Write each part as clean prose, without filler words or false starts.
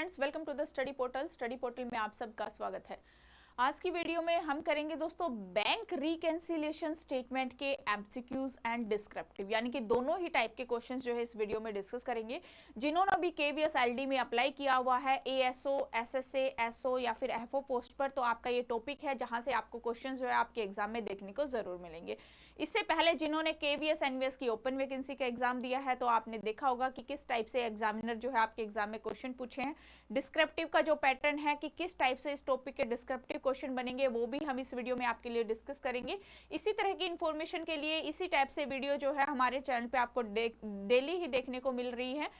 Friends, welcome to the study portal. Study portal में आप सबका स्वागत है। आज की वीडियो में हम करेंगे दोस्तों बैंक रिकैंसिलिएशन स्टेटमेंट के एमसीक्यूज एंड डिस्क्रिप्टिव, यानी कि दोनों ही टाइप के क्वेश्चंस जो है इस वीडियो में डिस्कस करेंगे। जिन्होंने भी केवीएस एलडी में अप्लाई किया हुआ है एएसओ, एसएसए, एसओ या फिर एफओ पोस्ट पर, तो आपका ये टॉपिक है जहां से आपको क्वेश्चंस जो है आपके एग्जाम में देखने को जरूर मिलेंगे। इससे पहले जिन्होंने केवीएस एनवीएस की ओपन वैकेंसी का एग्जाम दिया है तो आपने देखा होगा कि किस टाइप से एग्जामिनर जो है आपके एग्जाम में क्वेश्चन पूछे हैं। डिस्क्रिप्टिव का जो पैटर्न है कि किस टाइप से इस टॉपिक के डिस्क्रिप्टिव क्वेश्चन बनेंगे वो भी हम इस वीडियो में आपके लिए डिस्कस करेंगे। इसी तरह की इंफॉर्मेशन के लिए इसी टाइप से वीडियो जो है हमारे चैनल पे आपको डेली ही देखने को मिल रही है।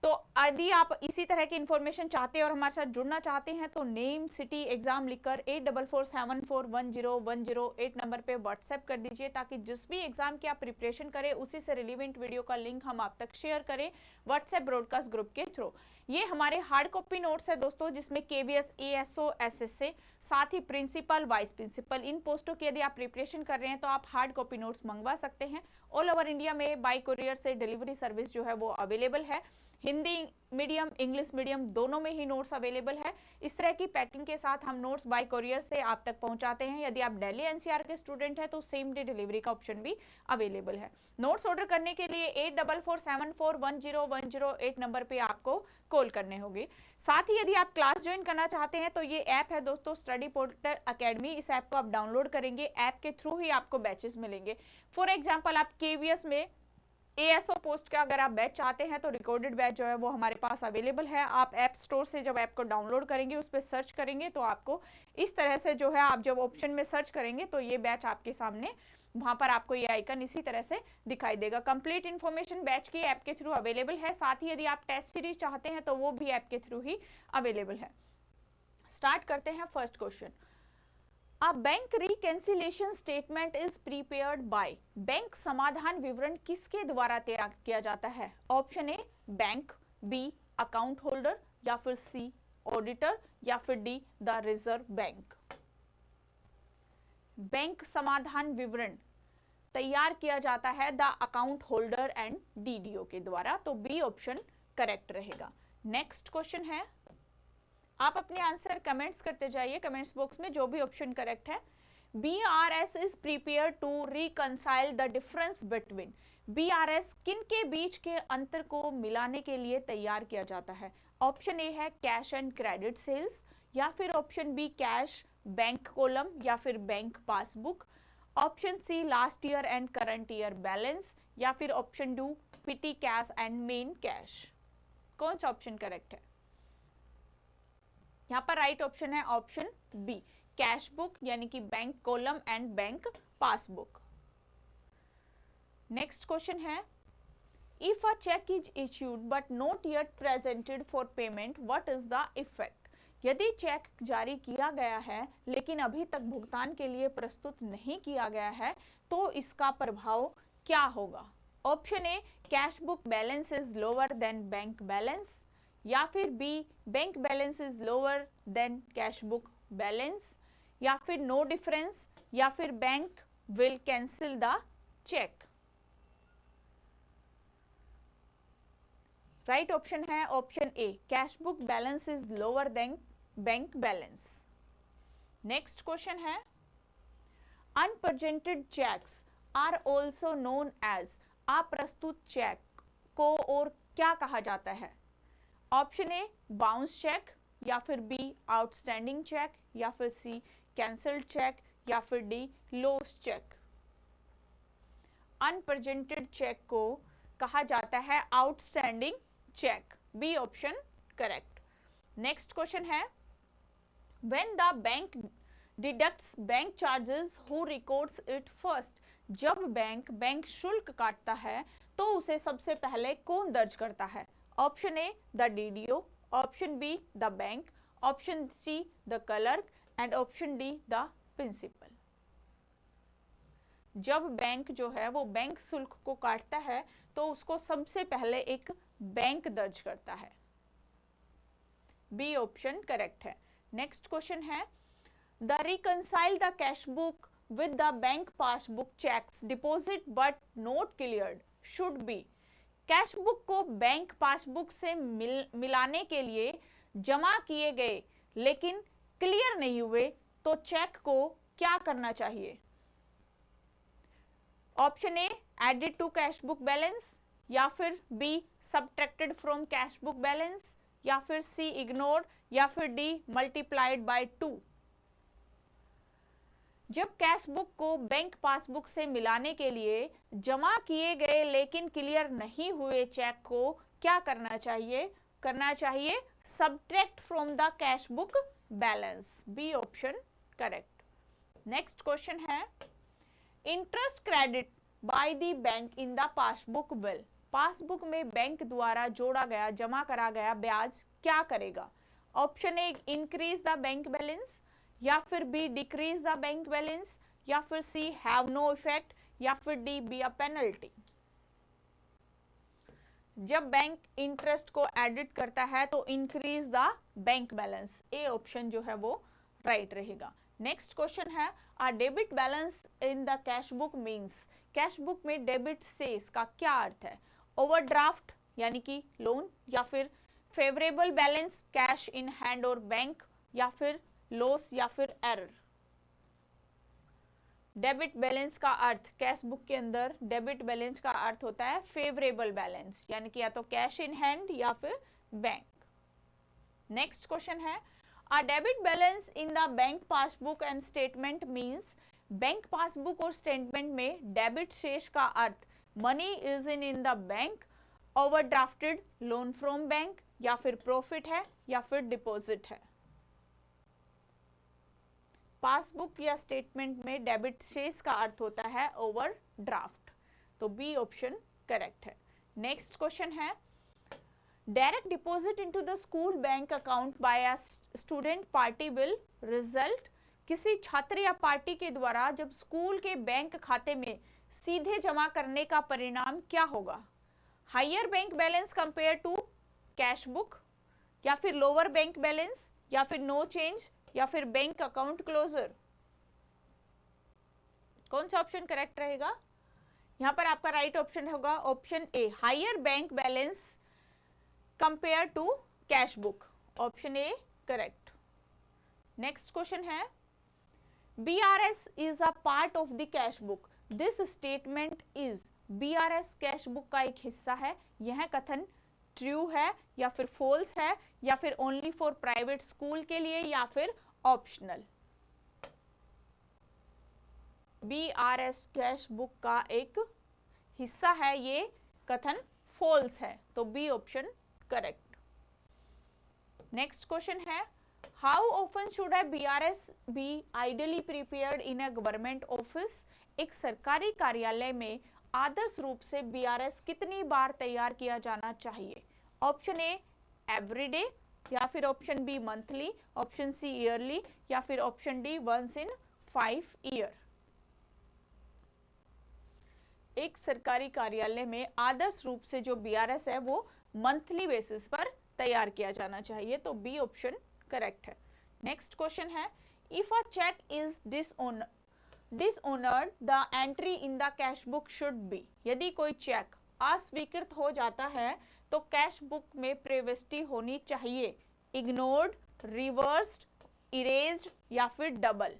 तो यदि आप इसी तरह की इंफॉर्मेशन चाहते हैं और हमारे साथ जुड़ना चाहते हैं तो नेम, सिटी, एग्जाम लिखकर 8447410108 नंबर पे व्हाट्सएप कर दीजिए, ताकि जिस भी एग्जाम की आप प्रिपरेशन करें उसी से रिलेवेंट वीडियो का लिंक हम आप तक शेयर करें व्हाट्सएप ब्रॉडकास्ट ग्रुप के थ्रू। ये हमारे हार्ड कॉपी नोट्स है दोस्तों, जिसमें केवीएस, एएसओ, एसएसए, साथ ही प्रिंसिपल, वाइस प्रिंसिपल, इन पोस्टों की यदि आप प्रिपरेशन कर रहे हैं तो आप हार्ड कॉपी नोट्स मंगवा सकते हैं। ऑल ओवर इंडिया में बाय कुरियर से डिलीवरी सर्विस जो है वो अवेलेबल है। हिंदी मीडियम, इंग्लिश मीडियम दोनों में ही नोट्स अवेलेबल है। इस तरह की पैकिंग के साथ हम नोट्स बाय कुरियर से आप तक पहुंचाते हैं। यदि आप दिल्ली एनसीआर के स्टूडेंट हैं तो सेम डे डिलीवरी का ऑप्शन भी अवेलेबल है। नोट्स ऑर्डर करने के लिए 8447410108 नंबर पे आपको कॉल करने होंगे। साथ ही यदि आप क्लास ज्वाइन करना चाहते हैं तो ये ऐप है दोस्तों स्टडी पोर्टल अकेडमी। इस ऐप को आप डाउनलोड करेंगे, ऐप के थ्रू ही आपको बैचेस मिलेंगे। फॉर एग्जाम्पल, आप केवीएस में एएसओ पोस्ट का अगर आप बैच चाहते हैं तो रिकॉर्डेड बैच जो है वो हमारे पास अवेलेबल है। आप ऐप स्टोर से जब ऐप को डाउनलोड करेंगे, उस पर सर्च करेंगे तो आपको इस तरह से जो है, आप जब ऑप्शन में सर्च करेंगे तो ये बैच आपके सामने, वहां पर आपको ये आइकन इसी तरह से दिखाई देगा। कंप्लीट इन्फॉर्मेशन बैच की ऐप के थ्रू अवेलेबल है। साथ ही यदि आप टेस्ट सीरीज चाहते हैं तो वो भी ऐप के थ्रू ही अवेलेबल है। स्टार्ट करते हैं first question. A bank reconciliation statement is prepared by. Bank समाधान विवरण किसके द्वारा तैयार किया जाता है? Option A bank, B account holder, या फिर सी ऑडिटर, या फिर D the reserve bank. Bank समाधान विवरण तैयार किया जाता है the account holder and DDO के द्वारा, तो बी ऑप्शन करेक्ट रहेगा। नेक्स्ट क्वेश्चन है, आप अपने आंसर कमेंट्स करते जाइए कमेंट्स बॉक्स में, जो भी ऑप्शन करेक्ट है। BRS is prepare to reconcile the difference between. BRS किन के बीच के अंतर को मिलाने के लिए तैयार किया जाता है? ऑप्शन ए है कैश एंड क्रेडिट सेल्स, या फिर option B cash bank column, या फिर bank passbook, option C last year and current year balance, या फिर option D petty cash and main cash. कौन सा ऑप्शन करेक्ट है? यहाँ पर राइट ऑप्शन है ऑप्शन बी कैश बुक, यानी कि bank column and bank passbook. Next question है, if a cheque is issued but not yet presented for payment, what is the effect? यदि चेक जारी किया गया है लेकिन अभी तक भुगतान के लिए प्रस्तुत नहीं किया गया है तो इसका प्रभाव क्या होगा? Option A cash book balance is lower than bank balance, या फिर B bank balance is lower than cash book balance, या फिर नो डिफरेंस, या फिर bank will cancel the cheque. Right option है option A cash book balance is lower than bank balance. Next question है, unpresented cheques are also known as. अप्रस्तुत cheque को और क्या कहा जाता है? ऑप्शन ए बाउंस चेक, या फिर बी आउटस्टैंडिंग चेक, या फिर सी कैंसल्ड चेक, या फिर D lost cheque. Unpresented cheque को कहा जाता है outstanding cheque, B option correct. Next question है, when the bank deducts bank charges who records it first. जब बैंक शुल्क काटता है तो उसे सबसे पहले कौन दर्ज करता है? Option A the DDO, option B the bank, option C the clerk, and option D the principal. जब बैंक जो है वो बैंक शुल्क को काटता है तो उसको सबसे पहले एक बैंक दर्ज करता है, बी ऑप्शन करेक्ट है। नेक्स्ट क्वेश्चन है, the reconcile the cash book with the bank passbook cheques deposit but not cleared should be. Cash book को बैंक पासबुक से मिलाने के लिए जमा किए गए लेकिन क्लियर नहीं हुए तो चेक को क्या करना चाहिए? Option A added to cash book balance, या फिर B subtracted from cash book balance, या फिर सी इग्नोर्ड, या फिर डी मल्टीप्लाइड बाय 2। जब कैश बुक को बैंक पासबुक से मिलाने के लिए जमा किए गए लेकिन क्लियर नहीं हुए चेक को क्या करना चाहिए? करना चाहिए subtract from the cash book balance. B option correct. Next question है interest credit by the bank in the passbook bill. Passbook में बैंक द्वारा जोड़ा गया जमा करा गया ब्याज क्या करेगा? Option A increase the bank balance, या फिर B decrease the bank balance, या फिर सी हैव नो इफेक्ट, या फिर डी बी अ पेनल्टी। जब बैंक इंटरेस्ट को एडिट करता है तो increase the bank balance. A option जो है वो राइट रहेगा। नेक्स्ट क्वेश्चन है a debit balance in the cash book means. Cash book में डेबिट से इसका क्या अर्थ है? ओवरड्राफ्ट यानी कि लोन, या फिर favourable balance cash in hand और बैंक, या फिर लॉस, या फिर एरर। डेबिट बैलेंस का अर्थ कैश बुक के अंदर डेबिट बैलेंस का अर्थ होता है फेवरेबल बैलेंस, यानी कि या तो कैश इन हैंड या फिर बैंक। नेक्स्ट क्वेश्चन है a debit balance in the bank passbook and statement means. Bank passbook और स्टेटमेंट में डेबिट शेष का अर्थ money is in the bank, overdrafted, loan from bank, या फिर प्रॉफिट है, या फिर डिपॉजिट है। पासबुक या स्टेटमेंट में डेबिट शेष का अर्थ होता है ओवरड्राफ्ट, तो बी ऑप्शन करेक्ट है। नेक्स्ट क्वेश्चन है direct deposit into the school bank account by a student party will result. किसी छात्र या पार्टी के द्वारा जब स्कूल के बैंक खाते में सीधे जमा करने का परिणाम क्या होगा? Higher bank balance compare to cash book, या फिर लोअर बैंक बैलेंस, या फिर नो चेंज, या फिर बैंक अकाउंट क्लोजर। कौन सा ऑप्शन करेक्ट रहेगा? यहां पर आपका राइट ऑप्शन होगा option A higher bank balance compare to cash book. Option A correct. Next question है BRS is a part of the cash book. This statement is. BRS cash book का एक हिस्सा है। यह कथन ट्रू है या फिर फॉल्स है, या फिर ओनली फॉर प्राइवेट स्कूल के लिए, या फिर ऑप्शनल। BRS कैश बुक का एक हिस्सा है, ये कथन फॉल्स है, तो B option correct. Next question है how often should a BRS be ideally prepared in a government office. एक सरकारी कार्यालय में आदर्श रूप से BRS कितनी बार तैयार किया जाना चाहिए? ऑप्शन ए एवरीडे, या फिर option B monthly, option C yearly, या फिर option D once in 5 year. एक सरकारी कार्यालय में आदर्श रूप से जो BRS है वो मंथली बेसिस पर तैयार किया जाना चाहिए, तो बी ऑप्शन करेक्ट है। नेक्स्ट क्वेश्चन है if a cheque is dishonoured the entry in the cash book should be. यदि कोई चेक अस्वीकृत हो जाता है तो कैश बुक में प्रविष्टि होनी चाहिए इग्नोर्ड, रिवर्स्ड, इरेज्ड, या फिर डबल।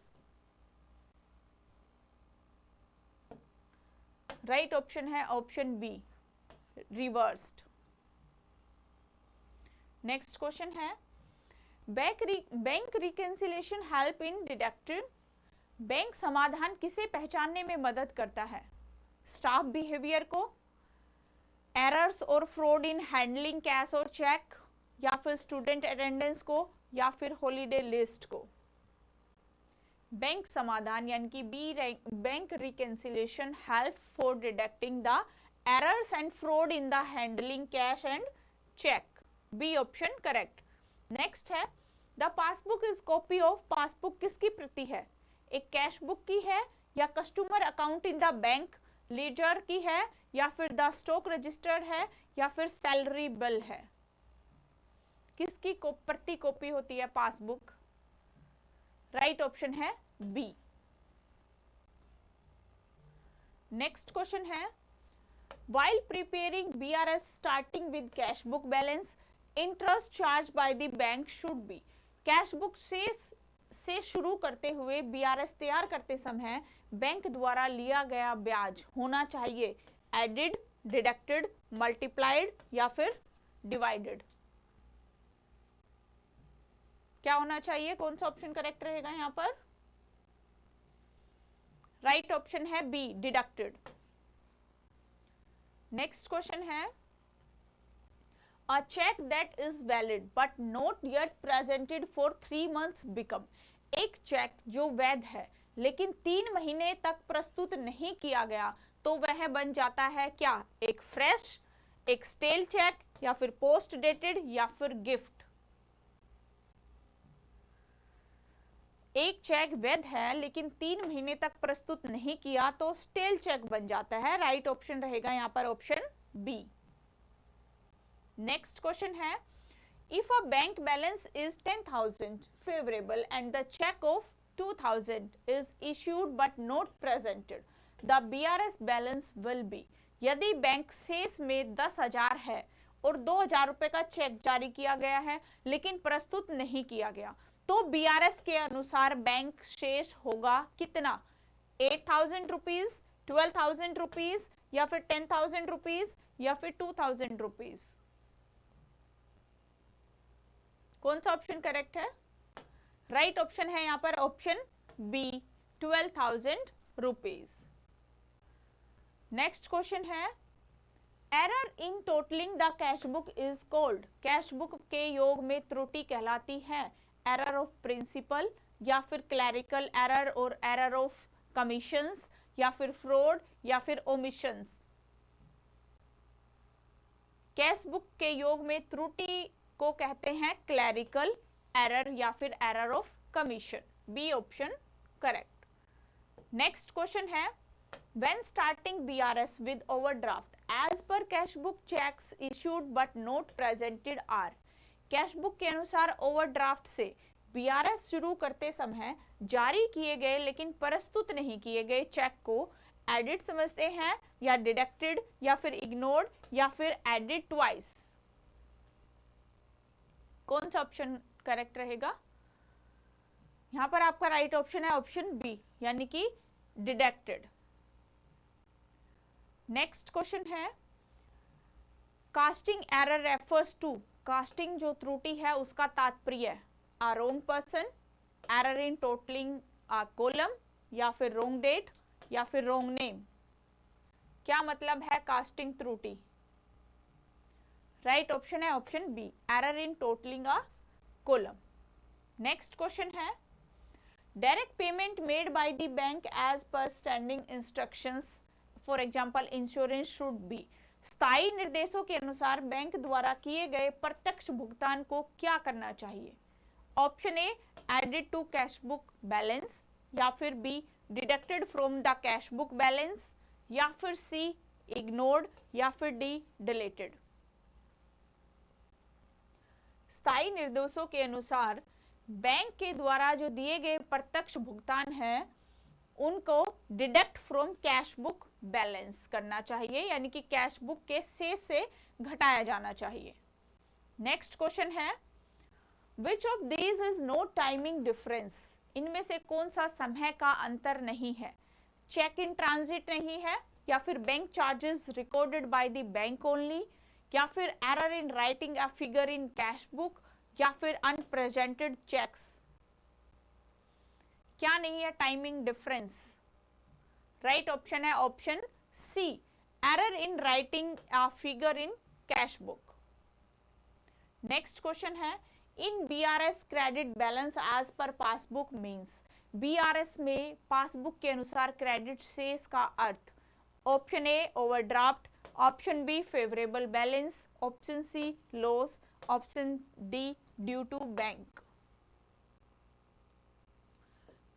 राइट ऑप्शन है option B reversed. Next question है bank reconciliation help in detecting. Bank समाधान किसे पहचानने में मदद करता है? स्टाफ बिहेवियर को, एरर्स और फ्रॉड इन हैंडलिंग कैश और चेक, या फिर स्टूडेंट अटेंडेंस को, या फिर हॉलीडे लिस्ट को। बैंक समाधान यानी कि bank reconciliation help for detecting the errors and fraud in the handling cash and cheque. B option correct. Next है the passbook is copy of. Passbook किसकी प्रति है? एक कैश बुक की है, या customer account in the bank ledger की है, या फिर द स्टॉक रजिस्टर्ड है, या फिर सैलरी बिल है। किसकी प्रति कॉपी होती है पासबुक? राइट ऑप्शन है बी। नेक्स्ट क्वेश्चन है while preparing BRS starting with cash book balance, interest charge by the bank should be. Cash book से शुरू करते हुए बीआरएस तैयार करते समय बैंक द्वारा लिया गया ब्याज होना चाहिए एडिड, डिडक्टेड, मल्टीप्लाइड या फिर डिवाइडेड। क्या होना चाहिए, कौन सा ऑप्शन करेक्ट रहेगा यहां पर? राइट ऑप्शन है बी, डिडक्टेड। नेक्स्ट क्वेश्चन है, a cheque that is valid but not yet presented for 3 months become. एक चेक जो वैध है लेकिन 3 महीने तक प्रस्तुत नहीं किया गया तो वह बन जाता है क्या? एक फ्रेश, एक स्टेल चेक या फिर पोस्ट डेटेड या फिर गिफ्ट। एक चेक वैध है लेकिन 3 महीने तक प्रस्तुत नहीं किया तो स्टेल चेक बन जाता है। राइट ऑप्शन रहेगा यहां पर ऑप्शन बी। नेक्स्ट क्वेश्चन है, if a bank balance is 10,000 favourable and the cheque of 2,000 is issued but not presented, the BRS balance will be. यदि बैंक शेष में 10,000 है और 2,000 रुपए का चेक जारी किया गया है लेकिन प्रस्तुत नहीं किया गया तो बीआरएस के अनुसार बैंक शेष होगा कितना? 8,000 रुपीज, 12,000 रुपीज या फिर 10,000 रुपीज या फिर 2,000 रुपीज। कौन सा ऑप्शन करेक्ट है? राइट ऑप्शन है यहां पर option B, 12,000 rupees. Next question है, error in totalling the cash book is called. Cash book के योग में त्रुटि कहलाती है एरर ऑफ प्रिंसिपल या फिर क्लैरिकल एरर और एरर ऑफ कमीशंस या फिर फ्रॉड या फिर ओमिशंस। कैश बुक के योग में त्रुटि को कहते हैं क्लैरिकल एरर या फिर error of commission. B option correct. Next question है, when starting BRS with overdraft as per cash book cheques issued but not presented are. Cash book के अनुसार ओवरड्राफ्ट से बीआरएस शुरू करते समय जारी किए गए लेकिन प्रस्तुत नहीं किए गए चेक को एडिड समझते हैं या डिडक्टेड या फिर इग्नोर्ड या फिर एडिड ट्वाइस। कौन सा ऑप्शन करेक्ट रहेगा? यहां पर आपका राइट ऑप्शन है ऑप्शन बी, यानी कि डिडक्टेड। नेक्स्ट क्वेश्चन है, casting error refers to. Casting जो त्रुटि है उसका तात्पर्य a wrong person, error in totalling a column या फिर रोंग डेट या फिर रोंग नेम। क्या मतलब है कास्टिंग त्रुटि? राइट ऑप्शन है option B, error in totalling a column. Next question है, direct payment made by the bank as per standing instructions for example insurance should be. स्थायी निर्देशों के अनुसार बैंक द्वारा किए गए प्रत्यक्ष भुगतान को क्या करना चाहिए? Option A, added to cash book balance या फिर B, deducted from the cash book balance या फिर सी, इग्नोर्ड या फिर डी, डिलीटेड। स्थायी निर्देशों के अनुसार बैंक के द्वारा जो दिए गए प्रत्यक्ष भुगतान है उनको deduct from cash book balance करना चाहिए, यानी कि कैश बुक के शेष से घटाया जाना चाहिए। नेक्स्ट क्वेश्चन है, which of these is no timing difference. इनमें से कौन सा समय का अंतर नहीं है? चेक इन ट्रांजिट नहीं है या फिर bank charges recorded by the bank only या फिर error in writing a figure in cash book या फिर अनप्रेजेंटेड चेक्स। क्या नहीं है टाइमिंग डिफरेंस? राइट ऑप्शन है option C, error in writing a figure in cash book. Next question है, in BRS credit balance as per passbook means. BRS में passbook के अनुसार क्रेडिट शेष का अर्थ option A overdraft, option B favourable balance, option C loss, option D due to bank.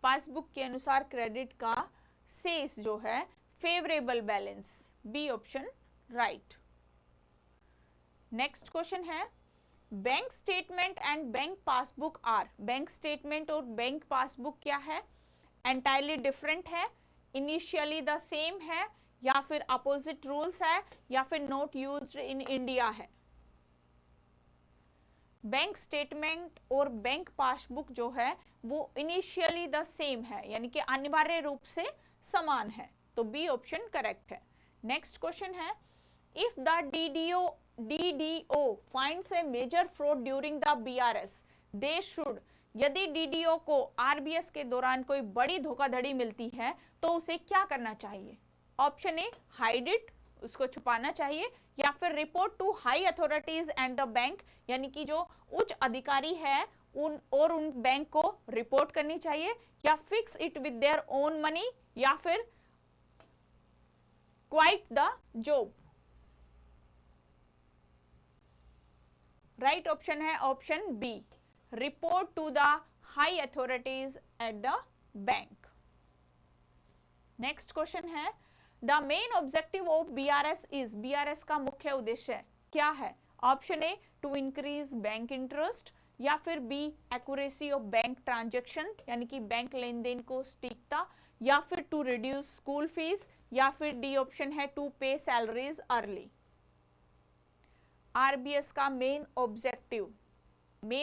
Passbook के अनुसार credit का शेष जो है favourable balance, B option right. Next question है, bank statement and bank passbook are. Bank statement और bank passbook क्या है? एंटायरली डिफरेंट है, इनिशियली द सेम है या फिर अपोजिट रूल्स है या फिर नॉट यूज्ड इन इंडिया है। बैंक स्टेटमेंट और बैंक पासबुक जो है वो इनिशियली द सेम है, यानी कि अनिवार्य रूप से समान है, तो बी ऑप्शन करेक्ट है। नेक्स्ट क्वेश्चन है, if the DDO finds a major fraud during the BRS they should, यदि डीडीओ को आरबीएस के दौरान कोई बड़ी धोखाधड़ी मिलती है तो उसे क्या करना चाहिए? ऑप्शन ए हाइड इट, उसको छुपाना चाहिए, या फिर report to high authorities and the bank, यानी कि जो उच्च अधिकारी है उन बैंक को रिपोर्ट करनी चाहिए, या fix it with their own money, या फिर quite the job. Right option है option B, report to the high authorities at the bank. Next question है, the main objective of BRS is, BRS का मुख्य उद्देश्य क्या है? Option A to increase bank interest, या फिर B accuracy of bank transaction, यानी कि बैंक लेन देन को सटीकता, या फिर टू रिड्यूस स्कूल फीस, या फिर डी ऑप्शन है to pay salaries early. RBS का मेन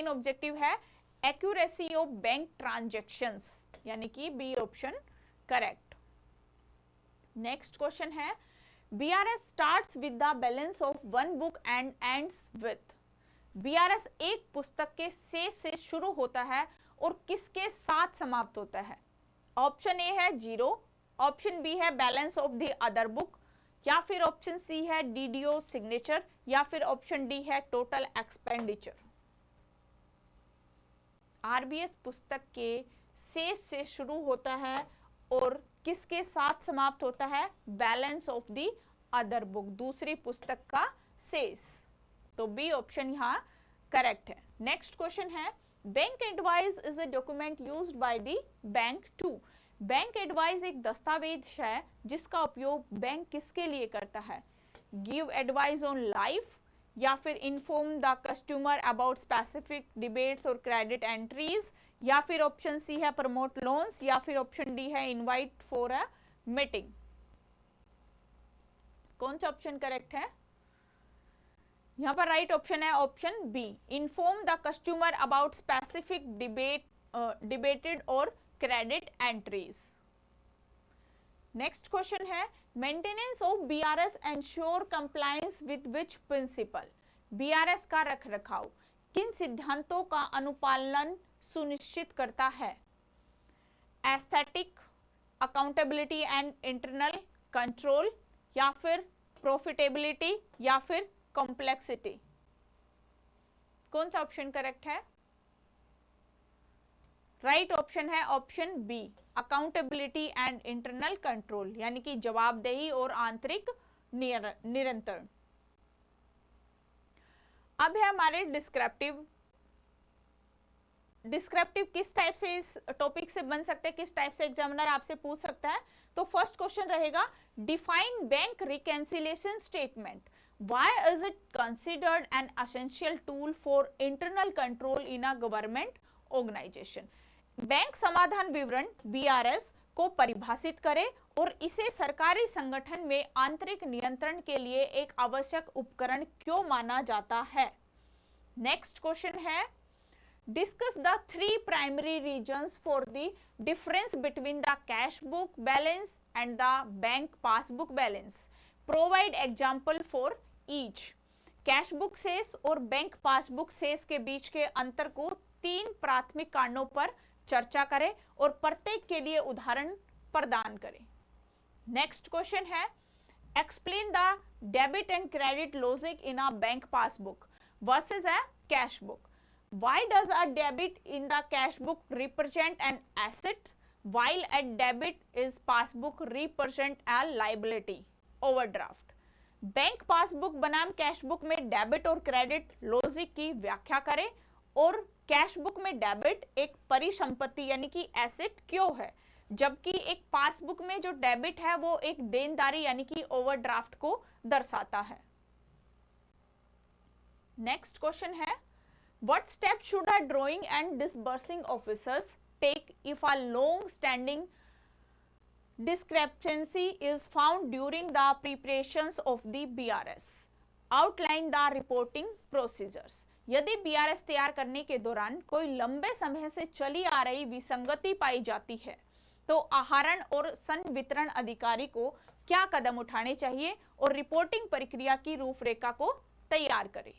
ऑब्जेक्टिव है एक्यूरेसी ऑफ बैंक ट्रांजैक्शंस, यानी कि B option correct. Next question है, BRS starts with the balance of one book and ends with, BRS एक पुस्तक के शेष से शुरू होता है और किसके साथ समाप्त होता है? ऑप्शन ए है 0, ऑप्शन बी है balance of the other book, या फिर ऑप्शन सी है डीडीओ सिग्नेचर, या फिर ऑप्शन डी है टोटल एक्सपेंडिचर। आरबीएस पुस्तक के शेष से शुरू होता है और किसके साथ समाप्त होता है? Balance of the other book, दूसरी पुस्तक का शेष, तो बी ऑप्शन यहाँ करेक्ट है। नेक्स्ट क्वेश्चन है, bank advice is a document used by the bank to, bank advice एक दस्तावेज है जिसका उपयोग बैंक किसके लिए करता है? गिव एडवाइस ऑन लाइफ, या फिर inform the customer about specific debits और क्रेडिट एंट्रीज, या फिर ऑप्शन सी है प्रमोट लोन्स, या फिर ऑप्शन डी है इनवाइट फॉर अ मीटिंग। कौन सा ऑप्शन करेक्ट है? यहाँ पर राइट ऑप्शन है option B, inform the customer about specific debited और क्रेडिट एंट्रीज। नेक्स्ट क्वेश्चन है, maintenance of BRS ensure compliance with which principle, BRS का रखरखाव किन सिद्धांतों का अनुपालन सुनिश्चित करता है? Aesthetic, accountability and internal control, या फिर प्रॉफिटेबिलिटी, या फिर कॉम्प्लेक्सिटी। कौन सा ऑप्शन करेक्ट है? राइट ऑप्शन है option B, accountability and internal control, यानी कि जवाबदेही और आंतरिक नियंत्रण। अब है हमारे डिस्क्रिप्टिव किस टाइप से इस टॉपिक से बन सकते हैं, किस टाइप से एग्जामिनर आपसे पूछ सकता है। तो फर्स्ट क्वेश्चन रहेगा, define bank reconciliation statement, why is it considered an essential tool for internal control in a government organisation. Bank समाधान विवरण बीआरएस को परिभाषित करे और इसे सरकारी संगठन में आंतरिक नियंत्रण के लिए एक आवश्यक उपकरण क्यों माना जाता है। नेक्स्ट क्वेश्चन है, discuss the three primary reasons for the difference between the cash book balance and the bank passbook balance. Provide example for each. Cash book शेष और बैंक पासबुक शेष के बीच के अंतर को 3 प्राथमिक कारणों पर चर्चा करें और प्रत्येक के लिए उदाहरण प्रदान करें। नेक्स्ट क्वेश्चन है, explain the debit and credit logic in a bank passbook versus a cash book. Why does a debit in the cash book represent an asset while a debit is passbook represent a liability? Overdraft. Bank passbook बनाम cash book में debit और credit logic की व्याख्या करें और cash book में debit एक परिसंपत्ति यानी कि एसेट क्यों है, जबकि एक पासबुक में जो डेबिट है वो एक देनदारी यानी कि ओवरड्राफ्ट को दर्शाता है। नेक्स्ट क्वेश्चन है, what steps should a drawing and disbursing officers take if a long-standing discrepancy is found during the preparations of the BRS? Outline the reporting procedures. यदि बीआरएस तैयार करने के दौरान कोई लंबे समय से चली आ रही विसंगति पाई जाती है तो आहरण और संवितरण अधिकारी को क्या कदम उठाने चाहिए और रिपोर्टिंग प्रक्रिया की रूपरेखा को तैयार करें।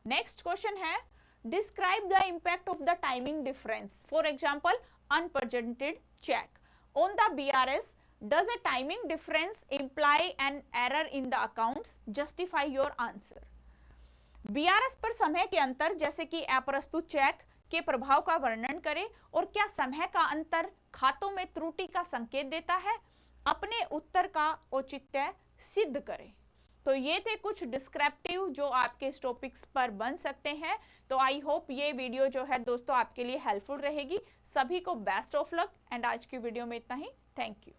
नेक्स्ट क्वेश्चन है, describe the impact of the timing difference for example unpresented cheque on the BRS. Does a timing difference imply an error in the accounts? Justify your answer. BRS पर समय के अंतर जैसे कि अप्रस्तुत चेक के प्रभाव का वर्णन करें और क्या समय का अंतर खातों में त्रुटि का संकेत देता है? अपने उत्तर का औचित्य सिद्ध करें। तो ये थे कुछ डिस्क्रिप्टिव जो आपके इस टॉपिक्स पर बन सकते हैं। तो आई होप ये वीडियो जो है दोस्तों आपके लिए हेल्पफुल रहेगी। सभी को बेस्ट ऑफ लक एंड आज की वीडियो में इतना ही। Thank you.